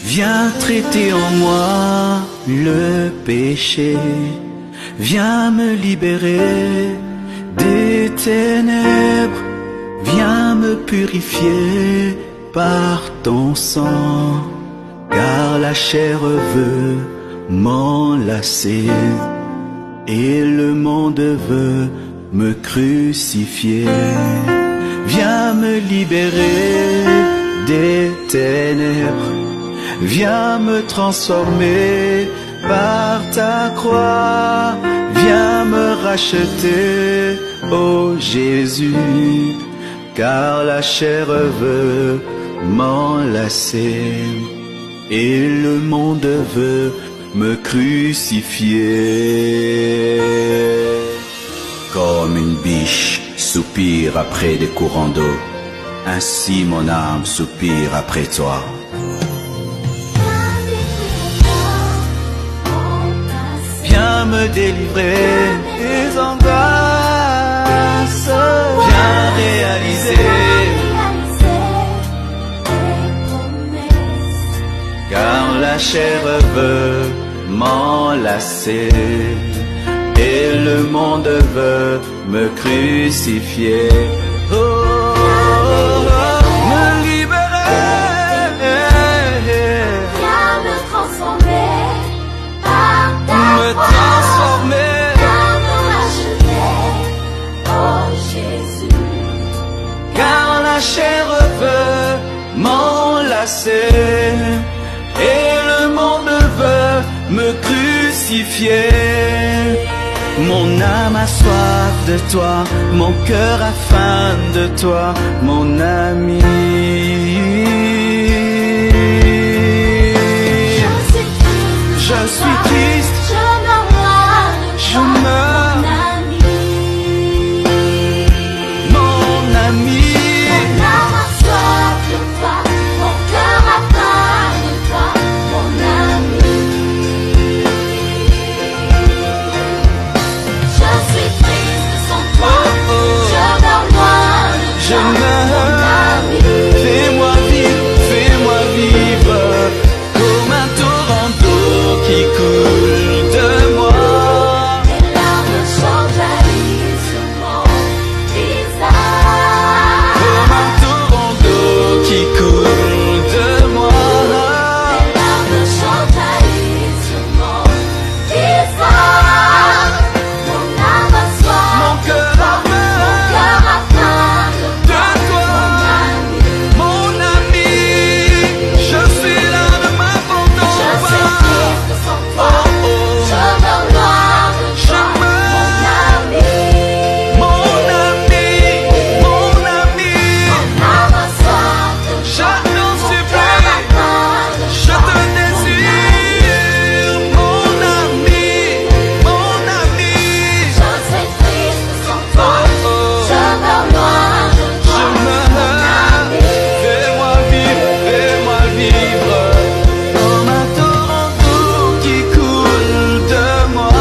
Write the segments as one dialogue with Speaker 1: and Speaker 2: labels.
Speaker 1: Viens traiter en moi le péché, viens me libérer des ténèbres, viens me purifier par ton sang, car la chair veut m'enlacer et le monde veut me crucifier. Viens me libérer des ténèbres, viens me transformer par ta croix, viens me racheter, ô Jésus, car la chair veut m'enlacer et le monde veut me crucifier. Comme une biche soupire après des courants d'eau, ainsi mon âme soupire après toi. Viens me délivrer des angoisses, viens réaliser car la chair veut m'enlacer et le monde veut me crucifier. Oh, me libérer,
Speaker 2: viens me transformer par ta
Speaker 1: me transformer,
Speaker 2: viens me racheter, oh Jésus,
Speaker 1: car la chair veut m'enlacer et le monde veut me crucifier. Mon âme a soif de toi, mon cœur a faim de toi, mon ami. Je suis triste,
Speaker 2: je meurs loin de
Speaker 1: je
Speaker 2: toi,
Speaker 1: meurs,
Speaker 2: mon ami.
Speaker 1: mon ami.
Speaker 2: Mon âme a soif de toi, mon cœur a faim de toi, mon ami. Je suis triste sans toi, je meurs loin de
Speaker 1: Je
Speaker 2: toi, mon
Speaker 1: meurs,
Speaker 2: ami.
Speaker 1: fais-moi vivre comme un torrent d'eau qui coule de moi.
Speaker 2: Tes larmes changent sur mon visage.
Speaker 1: Comme un torrent d'eau qui coule de moi.
Speaker 2: Tes larmes changent sur mon visage. Mon âme a soif,
Speaker 1: Mon cœur a
Speaker 2: mon
Speaker 1: faim
Speaker 2: cœur a faim de
Speaker 1: de toi, mon ami. Je suis là, ne m'abandonne
Speaker 2: Je suis
Speaker 1: pas.
Speaker 2: triste sans toi,
Speaker 1: Oh, oh.
Speaker 2: je meurs loin de
Speaker 1: Je
Speaker 2: toi, mon ami.
Speaker 1: Mon ami, mon ami,
Speaker 2: Mon âme a soif de
Speaker 1: je
Speaker 2: toi,
Speaker 1: t'en
Speaker 2: mon cœur a
Speaker 1: supplie,
Speaker 2: faim de
Speaker 1: je
Speaker 2: toi,
Speaker 1: te désire, mon ami, mon ami.
Speaker 2: je suis triste sans toi,
Speaker 1: Oh, oh.
Speaker 2: je meurs loin de
Speaker 1: Je
Speaker 2: toi,
Speaker 1: meurs,
Speaker 2: mon ami.
Speaker 1: fais-moi vivre comme un torrent d'eau qui coule de moi.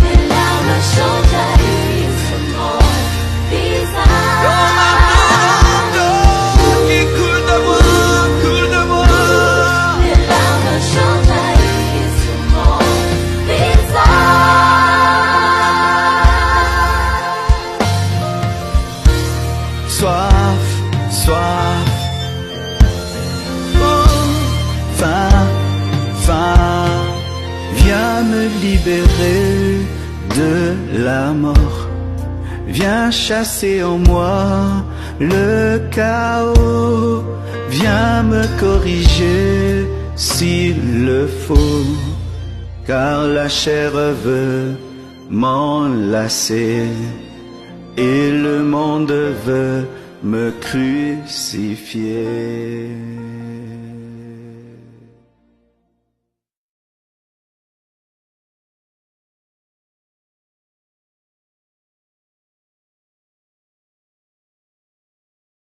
Speaker 2: Tes larmes changent sur mon visage.
Speaker 1: Comme un torrent d'eau qui coule de moi, coule de moi.
Speaker 2: Tes larmes changent sur mon visage.
Speaker 1: Soif, soif, oh, faim, faim, viens me libérer de la mort. Viens chasser en moi le chaos, viens me corriger s'il le faut, car la chair veut m'enlacer et le monde veut me crucifier.